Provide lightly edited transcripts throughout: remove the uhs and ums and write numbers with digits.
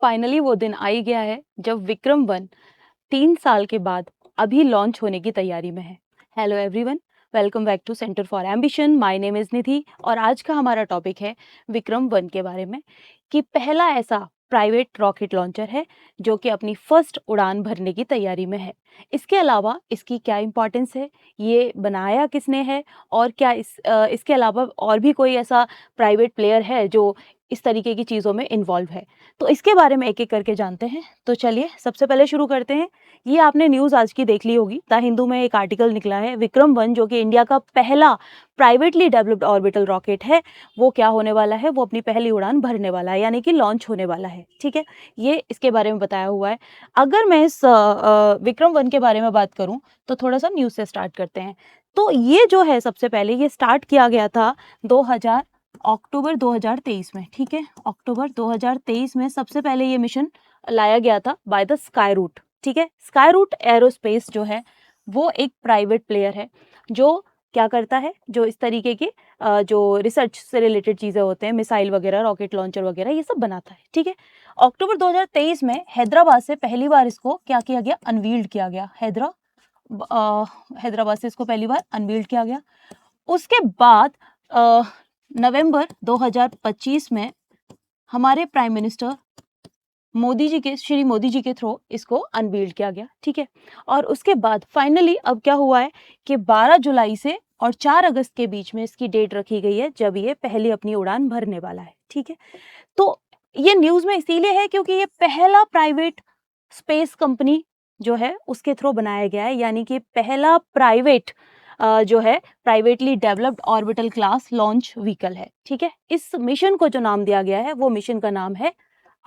Finally वो दिन आ ही गया है जब विक्रम वन 3 साल के बाद अभी लॉन्च होने की तैयारी में है। Hello everyone, welcome back to centre for ambition. My name is Nidhi और आज का हमारा टॉपिक है विक्रम वन के बारे में कि पहला ऐसा प्राइवेट रॉकेट लॉन्चर है जो कि अपनी फर्स्ट उड़ान भरने की तैयारी में है। इसके अलावा इसकी क्या इम्पोर्टेंस है, ये बनाया किसने है और क्या इसके अलावा और भी कोई ऐसा प्राइवेट प्लेयर है जो इस तरीके की चीज़ों में इन्वॉल्व है, तो इसके बारे में एक-एक करके जानते हैं। तो चलिए सबसे पहले शुरू करते हैं। ये आपने न्यूज़ आज की देख ली होगी, द हिंदू में एक आर्टिकल निकला है, विक्रम वन जो कि इंडिया का पहला प्राइवेटली डेवलप्ड ऑर्बिटल रॉकेट है, वो क्या होने वाला है, वो अपनी पहली उड़ान भरने वाला है, यानी कि लॉन्च होने वाला है, ठीक है? ये इसके बारे में बताया हुआ है। अगर मैं इस विक्रम वन के बारे में बात करूँ, तो थोड़ा-सा न्यूज़ से स्टार्ट करते हैं। तो ये जो है सबसे पहले ये स्टार्ट किया गया था 2000 अक्टूबर 2023 में, ठीक है? अक्टूबर 2023 में सबसे पहले ये मिशन लाया गया था बाय द स्काई रूट, ठीक है? स्काई रूट एरोस्पेस जो है वो एक प्राइवेट प्लेयर है जो क्या करता है, जो इस तरीके के जो रिसर्च से रिलेटेड चीज़ें होते हैं, मिसाइल वगैरह, रॉकेट लॉन्चर वगैरह, ये सब बनाता है, ठीक है? अक्टूबर 2023 में हैदराबाद से पहली बार इसको क्या किया गया, अनवील्ड किया गया। हैदराबाद से इसको पहली बार अनवील्ड किया गया। उसके बाद नवंबर 2025 में हमारे प्राइम मिनिस्टर श्री मोदी जी के थ्रू इसको अनवील्ड किया गया, ठीक है? और उसके बाद फाइनली अब क्या हुआ है कि 12 जुलाई से और 4 अगस्त के बीच में इसकी डेट रखी गई है जब ये पहली अपनी उड़ान भरने वाला है, ठीक है? तो ये न्यूज़ में इसीलिए है क्योंकि ये पहला प्राइवेट स्पेस कंपनी जो है उसके थ्रू बनाया गया है, यानी कि पहला प्राइवेट जो है privately developed orbital class launch vehicle है, ठीक है? इस मिशन को जो नाम दिया गया है वो मिशन का नाम है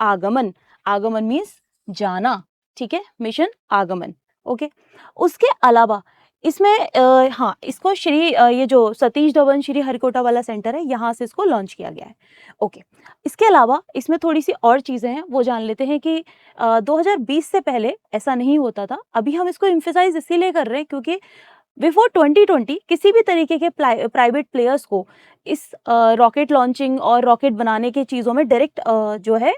आगमन। आगमन मीन्स जाना, ठीक है? मिशन आगमन, ओके? उसके अलावा इसमें हाँ, इसको ये जो सतीश धवन श्रीहरिकोटा वाला सेंटर है, यहाँ से इसको लॉन्च किया गया है, ओके? इसके अलावा इसमें थोड़ी-सी और चीज़ें हैं, वो जान लेते हैं कि 2020 से पहले ऐसा नहीं होता था। अभी हम इसको एम्फसाइज़ इसीलिए कर रहे हैं क्योंकि बिफोर 2020 किसी भी तरीके के प्राइवेट प्लेयर्स को इस रॉकेट लॉन्चिंग और रॉकेट बनाने की चीज़ों में डायरेक्ट जो है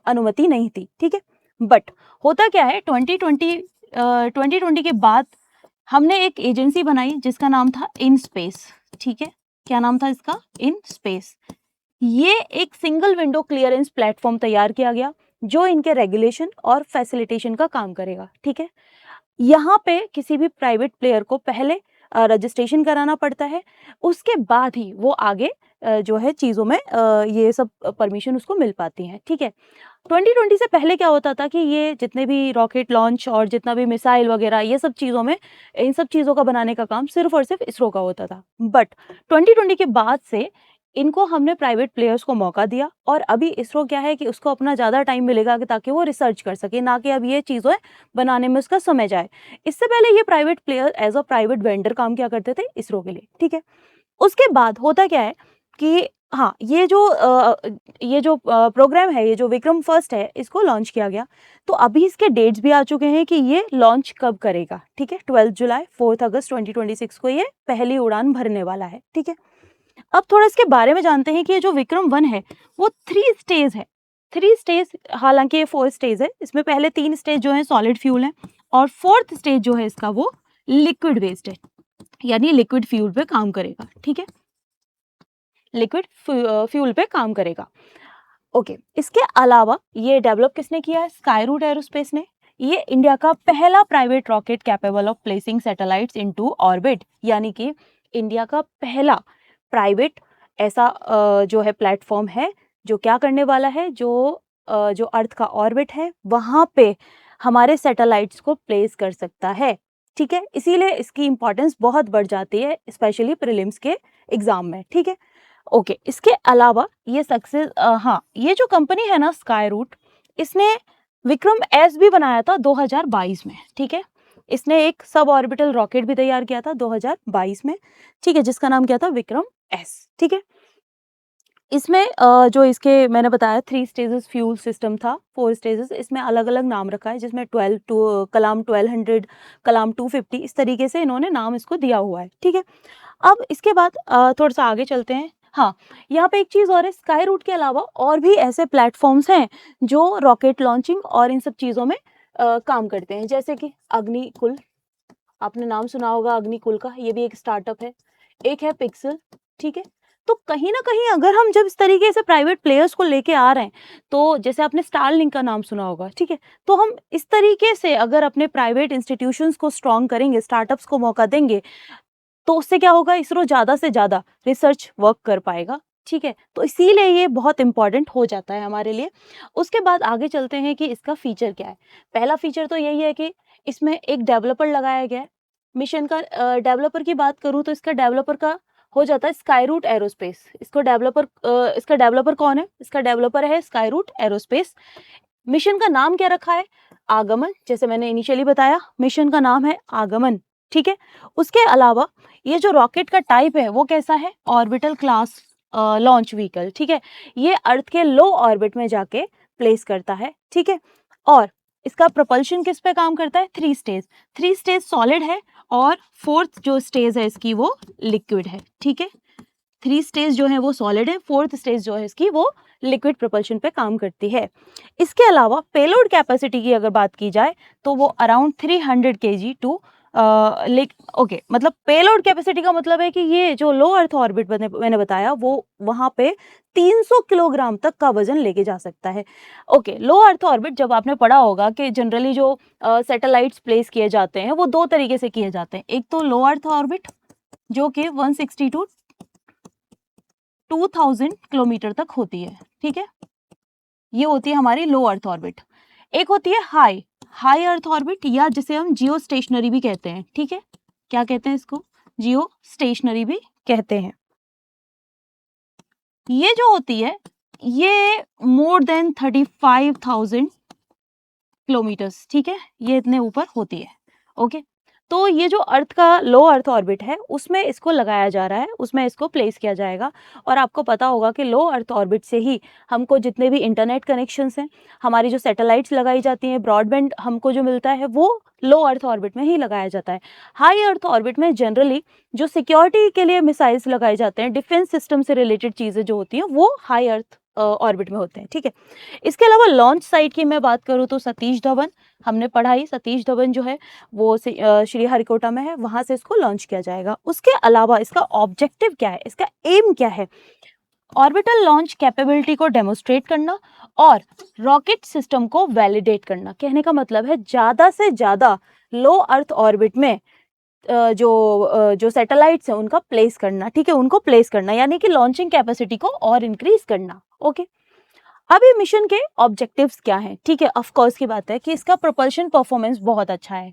अनुमति नहीं थी, ठीक है? बट होता क्या है, 2020 के बाद हमने एक एजेंसी बनाई जिसका नाम था इन स्पेस, ठीक है? क्या नाम था इसका? In space. ये एक सिंगल विंडो क्लियरेंस प्लेटफॉर्म तैयार किया गया जो इनके रेगुलेशन और फैसिलिटेशन का काम करेगा, ठीक है? यहाँ पे किसी भी प्राइवेट प्लेयर को पहले रजिस्ट्रेशन कराना पड़ता है, उसके बाद ही वो आगे जो है चीज़ों में ये सब परमिशन उसको मिल पाती हैं, ठीक है? 2020 से पहले क्या होता था कि ये जितने भी रॉकेट लॉन्च और जितना भी मिसाइल वगैरह ये सब चीज़ों में, इन सब चीज़ों का बनाने का काम सिर्फ़ और सिर्फ़ इसरो का होता था। बट 2020 के बाद से इनको हमने प्राइवेट प्लेयर्स को मौका दिया और अभी इसरो क्या है कि उसको अपना ज़्यादा टाइम मिलेगा कि ताकि वो रिसर्च कर सके, ना कि अब ये चीज़ें बनाने में उसका समय जाए। इससे पहले ये private player as a private vendor काम किया करते थे इसरो के लिए, ठीक है? उसके बाद होता क्या है कि हाँ, ये जो प्रोग्राम है, ये जो विक्रम फर्स्ट है, इसको लॉन्च किया गया। तो अभी इसके डेट्स भी आ चुके हैं कि ये लॉन्च कब करेगा, ठीक है? 12 जुलाई, 4 अगस्त 2026 को ये पहली उड़ान भरने वाला है, ठीक है? अब थोड़ा इसके बारे में जानते हैं कि ये जो विक्रम वन है, वो 3 स्टेज है। 3 स्टेज, हालाँकि ये 4 स्टेज है। इसमें पहले 3 स्टेज जो है सॉलिड फ्यूल है और 4th स्टेज जो है इसका वो लिक्विड वेस्ट है, यानी लिक्विड फ्यूल पे काम करेगा, ठीक है? लिक्विड फ्यूल पे काम करेगा। ओके, इसके अलावा ये डेवलप किसने किया है? स्काई रूट एरोस्पेस ने। ये इंडिया का पहला private rocket capable of placing satellites into orbit, यानी कि इंडिया का पहला प्राइवेट ऐसा जो है प्लेटफॉर्म है जो क्या करने वाला है, जो अर्थ का ऑर्बिट है वहाँ पे हमारे सैटेलाइट्स को प्लेस कर सकता है, ठीक है? इसीलिए इसकी इंपॉर्टेंस बहुत बढ़ जाती है, स्पेशली प्रीलिम्स के एग्जाम में, ठीक है? ओके, इसके अलावा ये हाँ, ये जो कंपनी है ना स्काई रूट, इसने विक्रम एस भी बनाया था 2022 में, ठीक है? इसने एक सब ऑर्बिटल रॉकेट भी तैयार किया था 2022 में, ठीक है? जिसका नाम क्या था? विक्रम एस, ठीक है? इसमें जो इसके मैंने बताया 3 स्टेजेस फ्यूल सिस्टम था, 4 स्टेजेस, इसमें अलग-अलग नाम रखा है जिसमें कलाम 1200, कलाम 250, इस तरीके से इन्होंने नाम इसको दिया हुआ है, ठीक है? अब इसके बाद थोड़ा-सा आगे चलते हैं। हाँ, यहाँ पे एक चीज़ और है, स्काई रूट के अलावा और भी ऐसे प्लेटफ़ॉर्म्स हैं जो रॉकेट लॉन्चिंग और इन सब चीज़ों में काम करते हैं, जैसे कि अग्निकुल, आपने नाम सुना होगा अग्निकुल का, ये भी एक स्टार्टअप है। एक है पिक्सेल, ठीक है? तो कहीं न कहीं अगर हम जब इस तरीके से प्राइवेट प्लेयर्स को लेके आ रहे हैं, तो जैसे आपने स्टारलिंक का नाम सुना होगा, ठीक है? तो हम इस तरीके से अगर अपने प्राइवेट इंस्टीट्यूशंस को स्ट्रॉन्ग करेंगे, स्टार्टअप्स को मौका देंगे, तो उससे क्या होगा, इसरो ज़्यादा से ज़्यादा रिसर्च वर्क कर पाएगा, ठीक है? तो इसीलिए ये बहुत इम्पोर्टेंट हो जाता है हमारे लिए। उसके बाद आगे चलते हैं कि इसका फीचर क्या है। पहला फीचर तो यही है कि इसमें एक डेवलपर लगाया गया है। मिशन का डेवलपर की बात करूँ तो इसका डेवलपर का हो जाता है स्काईरूट एरोस्पेस। इसका डेवलपर कौन है? इसका डेवलपर है स्काईरूट एरोस्पेस। मिशन का नाम क्या रखा है? आगमन, जैसे मैंने इनिशियली बताया, मिशन का नाम है आगमन, ठीक है? उसके अलावा ये जो रॉकेट का टाइप है वो कैसा है? ऑर्बिटल क्लास लॉन्च व्हीकल, ठीक है? ये अर्थ के लो ऑर्बिट में जाके प्लेस करता है, ठीक है? और इसका propulsion किस पे काम करता है? 3 स्टेज, 3 स्टेज सॉलिड है और 4th जो स्टेज है इसकी वो लिक्विड है, ठीक है? 3 स्टेज जो है वो सॉलिड है, 4th स्टेज जो है इसकी वो लिक्विड propulsion पे काम करती है। इसके अलावा पेलोड कैपेसिटी की अगर बात की जाए तो वो अराउंड 300 केजी टू ओके, मतलब पेलोड कैपेसिटी का मतलब है कि ये जो लो अर्थ ऑर्बिट मैंने बताया वो वहाँ पे 300 किलोग्राम तक का वजन लेके जा सकता है। ओके, लो अर्थ ऑर्बिट जब आपने पढ़ा होगा कि जनरली जो सैटेलाइट्स प्लेस किए जाते हैं वो 2 तरीके से किए जाते हैं। एक तो लो अर्थ ऑर्बिट जो कि 160 टू 2000 किलोमीटर तक होती है, ठीक है? ये होती है हमारी लो अर्थ ऑर्बिट। एक होती है हाई हाई अर्थ ऑर्बिट, या जिसे हम जियो स्टेशनरी भी कहते हैं, ठीक है? क्या कहते हैं इसको? जियो स्टेशनरी भी कहते हैं। ये जो होती है ये मोर देन 35,000 किलोमीटर्स, ठीक है? ये इतने ऊपर होती है, ओके? तो ये जो अर्थ का लो अर्थ ऑर्बिट है उसमें इसको लगाया जा रहा है, उसमें इसको प्लेस किया जाएगा। और आपको पता होगा कि लो अर्थ ऑर्बिट से ही हमको जितने भी इंटरनेट कनेक्शंस हैं, हमारी जो सैटेलाइट्स लगाई जाती हैं, ब्रॉडबैंड हमको जो मिलता है वो लो अर्थ ऑर्बिट में ही लगाया जाता है। हाई अर्थ ऑर्बिट में जनरली जो सिक्योरिटी के लिए मिसाइल्स लगाए जाते हैं, डिफेंस सिस्टम से रिलेटेड चीज़ें जो होती हैं वो हाई अर्थ ऑर्बिट में होते हैं, ठीक है? इसके अलावा लॉन्च साइट की मैं बात करूँ तो सतीश धवन, हमने पढ़ा ही, सतीश धवन जो है वो श्रीहरिकोटा में है, वहां से इसको लॉन्च किया जाएगा। उसके अलावा इसका ऑब्जेक्टिव क्या है, इसका एम क्या है? ऑर्बिटल लॉन्च कैपेबिलिटी को डेमोस्ट्रेट करना और रॉकेट सिस्टम को वैलिडेट करना। कहने का मतलब है ज़्यादा से ज़्यादा लो अर्थ ऑर्बिट में जो सैटेलाइट्स हैं उनका प्लेस करना, ठीक है? उनको प्लेस करना यानी कि लॉन्चिंग कैपेसिटी को और इंक्रीज करना, ओके? अब ये मिशन के ऑब्जेक्टिव्स क्या हैं? ठीक है, ऑफ कोर्स की बात है कि इसका प्रोपल्शन परफॉर्मेंस बहुत अच्छा है।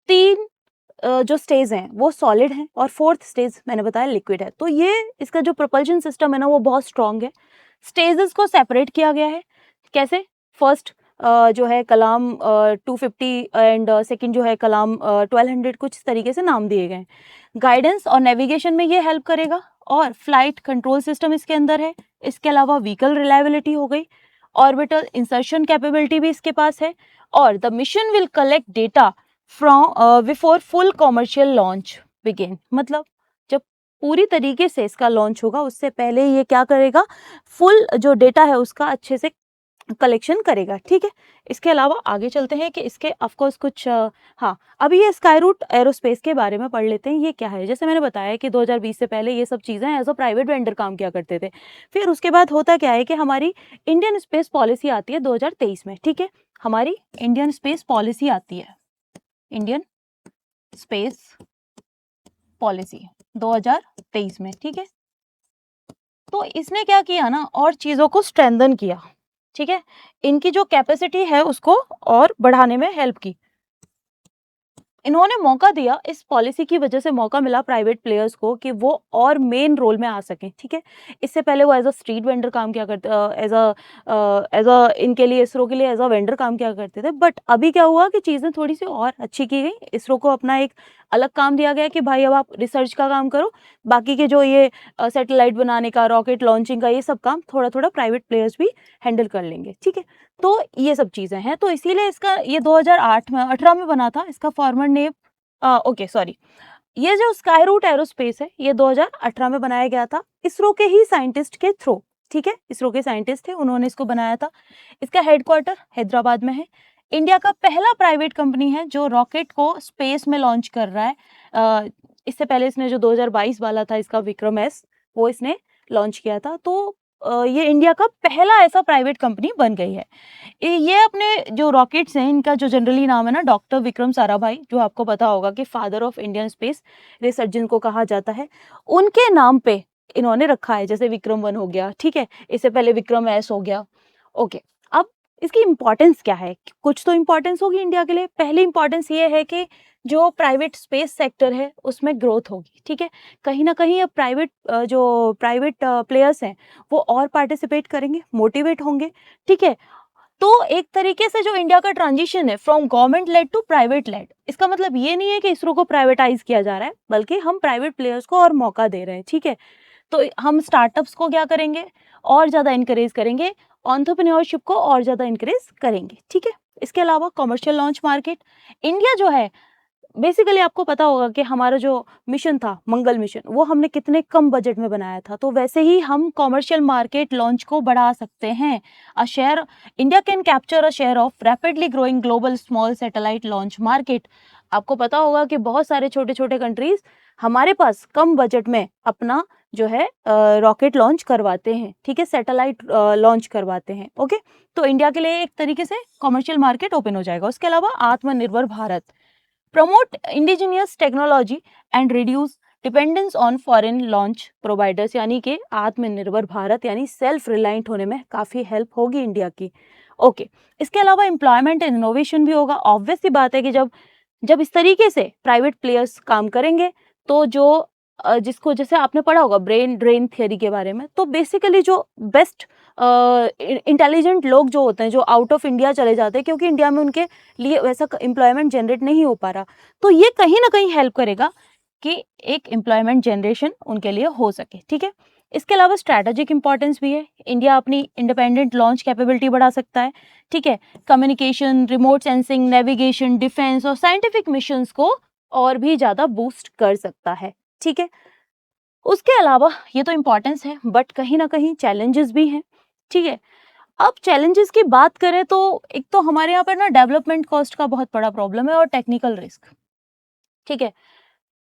3 जो स्टेज हैं वो सॉलिड हैं और 4th स्टेज मैंने बताया लिक्विड है। तो ये इसका जो प्रोपल्शन सिस्टम है ना वो बहुत स्ट्रॉन्ग है। स्टेजेस को सेपरेट किया गया है। कैसे? फर्स्ट जो है कलाम 250 एंड सेकंड जो है कलाम 1200, कुछ इस तरीके से नाम दिए गए हैं। गाइडेंस और नेविगेशन में ये हेल्प करेगा और फ्लाइट कंट्रोल सिस्टम इसके अंदर है। इसके अलावा व्हीकल रिलायबिलिटी हो गई, ऑर्बिटल इंसर्शन कैपेबिलिटी भी इसके पास है और the mission will collect data from before full commercial launch begin. मतलब जब पूरी तरीके से इसका लॉन्च होगा उससे पहले ये क्या करेगा, फुल जो डेटा है उसका अच्छे से कलेक्शन करेगा, ठीक है? इसके अलावा आगे चलते हैं कि इसके ऑफ कोर्स कुछ हाँ, अभी ये स्काईरूट एरोस्पेस के बारे में पढ़ लेते हैं। ये क्या है? जैसे मैंने बताया कि 2020 से पहले ये सब चीज़ें एज अ प्राइवेट वेंडर काम किया करते थे। फिर उसके बाद होता क्या है कि हमारी इंडियन स्पेस पॉलिसी आती है 2023 में, ठीक है? हमारी इंडियन स्पेस पॉलिसी आती है, इंडियन स्पेस पॉलिसी 2023 में, ठीक है? तो इसने क्या किया ना, और चीज़ों को स्ट्रेंथन किया, ठीक है? इनकी जो कैपेसिटी है उसको और बढ़ाने में हेल्प की। इन्होंने मौका दिया, इस पॉलिसी की वजह से मौका मिला प्राइवेट प्लेयर्स को कि वो और मेन रोल में आ सकें, ठीक है? इससे पहले वो एज अ स्ट्रीट वेंडर काम किया करते, एज अ इनके लिए, इसरो के लिए एज अ वेंडर काम किया करते थे। बट अभी क्या हुआ कि चीज़ें थोड़ी सी और अच्छी की गई। इसरो को अपना एक अलग काम दिया गया कि भाई अब आप रिसर्च का काम करो, बाकी के जो ये सैटेलाइट बनाने का, रॉकेट लॉन्चिंग का, ये सब काम थोड़ा थोड़ा प्राइवेट प्लेयर्स भी हैंडल कर लेंगे, ठीक है? तो ये सब चीज़ें हैं, तो इसीलिए इसका ये 2008 में 18 में बना था। इसका फॉर्मर नेम ओके सॉरी, ये जो स्काई रूट एरोस्पेस है ये 2018 में बनाया गया था इसरो के ही साइंटिस्ट के थ्रू, ठीक है, इसरो के साइंटिस्ट थे, उन्होंने इसको बनाया था। इसका हेडक्वार्टर हैदराबाद में है। इंडिया का पहला प्राइवेट कंपनी है जो रॉकेट को स्पेस में लॉन्च कर रहा है। इससे पहले इसने जो 2022 वाला था इसका विक्रम एस, वो इसने लॉन्च किया था। तो ये इंडिया का पहला ऐसा प्राइवेट कंपनी बन गई है। ये अपने जो रॉकेट्स हैं इनका जो जनरली नाम है ना डॉक्टर विक्रम साराभाई, जो आपको पता होगा कि father of Indian space research जिनको कहा जाता है, उनके नाम पे इन्होंने रखा है। जैसे विक्रम 1 हो गया, ठीक है, इससे पहले विक्रम एस हो गया। ओके, अब इसकी इम्पोर्टेंस क्या है? कुछ तो इम्पोर्टेंस होगी इंडिया के लिए। पहली इम्पोर्टेंस ये है कि जो प्राइवेट स्पेस सेक्टर है उसमें ग्रोथ होगी, ठीक है। कहीं ना कहीं अब प्राइवेट प्लेयर्स हैं वो और पार्टिसिपेट करेंगे, मोटिवेट होंगे, ठीक है। तो एक तरीके से जो इंडिया का ट्रांजिशन है from government led to private led, इसका मतलब ये नहीं है कि इसरो को प्राइवेटाइज किया जा रहा है, बल्कि हम प्राइवेट प्लेयर्स को और मौका दे रहे हैं, ठीक है। तो हम स्टार्टअप्स को क्या करेंगे, और ज़्यादा इंकरेज करेंगे, एंटरप्रेन्योरशिप को और ज़्यादा इंकरेज करेंगे, ठीक है। इसके अलावा कमर्शियल लॉन्च मार्केट, इंडिया जो है बेसिकली आपको पता होगा कि हमारा जो मिशन था मंगल मिशन, वो हमने कितने कम बजट में बनाया था। तो वैसे ही हम कमर्शियल मार्केट लॉन्च को बढ़ा सकते हैं। India can capture a share of rapidly growing global small satellite launch market. आपको पता होगा कि बहुत सारे छोटे छोटे कंट्रीज हमारे पास कम बजट में अपना जो है रॉकेट लॉन्च करवाते हैं, ठीक है, सैटेलाइट लॉन्च करवाते हैं। ओके, तो इंडिया के लिए एक तरीके से कमर्शियल मार्केट ओपन हो जाएगा। उसके अलावा आत्मनिर्भर Bharat, promote indigenous technology and reduce dependence on foreign launch providers, यानी कि आत्मनिर्भर भारत यानी सेल्फ रिलायंट होने में काफ़ी हेल्प होगी इंडिया की। ओके, इसके अलावा एम्प्लॉयमेंट एंड इनोवेशन भी होगा। ऑब्वियस सी बात है कि जब इस तरीके से प्राइवेट प्लेयर्स काम करेंगे तो जिसको जैसे आपने पढ़ा होगा ब्रेन ड्रेन थियरी के बारे में, तो बेसिकली जो बेस्ट इंटेलिजेंट लोग जो होते हैं जो आउट ऑफ इंडिया चले जाते हैं क्योंकि इंडिया में उनके लिए वैसा एम्प्लॉयमेंट जनरेट नहीं हो पा रहा, तो ये कहीं ना कहीं हेल्प करेगा कि एक एम्प्लॉयमेंट जनरेशन उनके लिए हो सके, ठीक है। इसके अलावा स्ट्रैटेजिक इंपॉर्टेंस भी है। इंडिया अपनी इंडिपेंडेंट लॉन्च कैपेबिलिटी बढ़ा सकता है, ठीक है। Communication, remote sensing, navigation, defence और साइंटिफिक मिशंस को और भी ज़्यादा बूस्ट कर सकता है, ठीक है। उसके अलावा ये तो इम्पोर्टेंस है, बट कहीं ना कहीं चैलेंजेस भी हैं, ठीक है। अब चैलेंजेस की बात करें तो एक तो हमारे यहाँ पर ना डेवलपमेंट कॉस्ट का बहुत बड़ा प्रॉब्लम है और टेक्निकल रिस्क, ठीक है।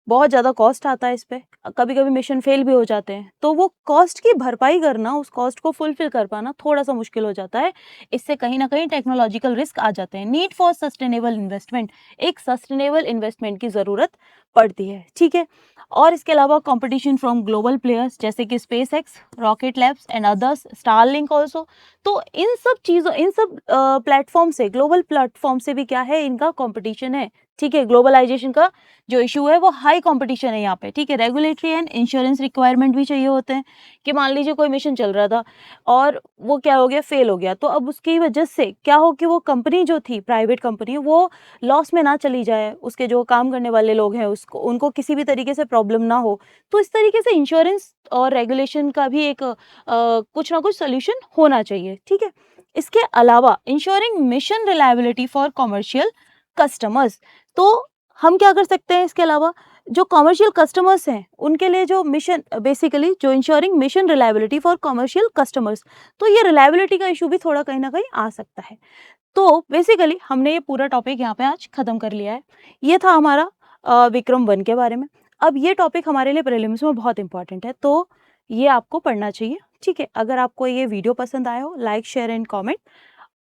बहुत ज़्यादा कॉस्ट आता है इस पे, कभी कभी मिशन फेल भी हो जाते हैं, तो वो कॉस्ट की भरपाई करना, उस कॉस्ट को फुलफिल कर पाना थोड़ा सा मुश्किल हो जाता है। इससे कहीं ना कहीं टेक्नोलॉजिकल रिस्क आ जाते हैं। नीड फॉर सस्टेनेबल इन्वेस्टमेंट, एक सस्टेनेबल इन्वेस्टमेंट की ज़रूरत पड़ती है, ठीक है। और इसके अलावा कंपटीशन फ्रॉम ग्लोबल प्लेयर्स जैसे कि space x, rocket labs and others, Starlink also. तो इन सब प्लेटफॉर्म से, ग्लोबल प्लेटफॉर्म से भी क्या है, इनका कॉम्पिटिशन है, ठीक है। ग्लोबलाइजेशन का जो इशू है वो हाई कंपटीशन है यहाँ पे, ठीक है। रेगुलेटरी एंड इंश्योरेंस रिक्वायरमेंट भी चाहिए होते हैं कि मान लीजिए कोई मिशन चल रहा था और वो क्या हो गया, फेल हो गया, तो अब उसकी वजह से क्या हो कि वो कंपनी जो थी, प्राइवेट कंपनी, वो लॉस में ना चली जाए, उसके जो काम करने वाले लोग हैं उनको किसी भी तरीके से प्रॉब्लम ना हो। तो इस तरीके से इंश्योरेंस और रेगुलेशन का भी एक कुछ ना कुछ सोल्यूशन होना चाहिए, ठीक है। इसके अलावा ensuring mission reliability for commercial customers, तो हम क्या कर सकते हैं इसके अलावा, जो कॉमर्शियल कस्टमर्स हैं उनके लिए जो मिशन, बेसिकली जो ensuring mission reliability for commercial customers, तो ये रिलायबिलिटी का इशू भी थोड़ा कहीं ना कहीं आ सकता है। तो बेसिकली हमने ये पूरा टॉपिक यहाँ पे आज खत्म कर लिया है। ये था हमारा विक्रम 1 के बारे में। अब ये टॉपिक हमारे लिए प्रीलिम्स में बहुत इंपॉर्टेंट है, तो ये आपको पढ़ना चाहिए, ठीक है। अगर आपको ये वीडियो पसंद आया हो, लाइक शेयर एंड कॉमेंट,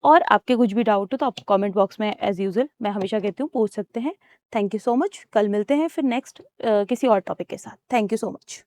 और आपके कुछ भी डाउट हो तो आप कमेंट बॉक्स में एज यूजुअल, मैं हमेशा कहती हूँ, पूछ सकते हैं। Thank you so much. कल मिलते हैं फिर नेक्स्ट किसी और टॉपिक के साथ। Thank you so much.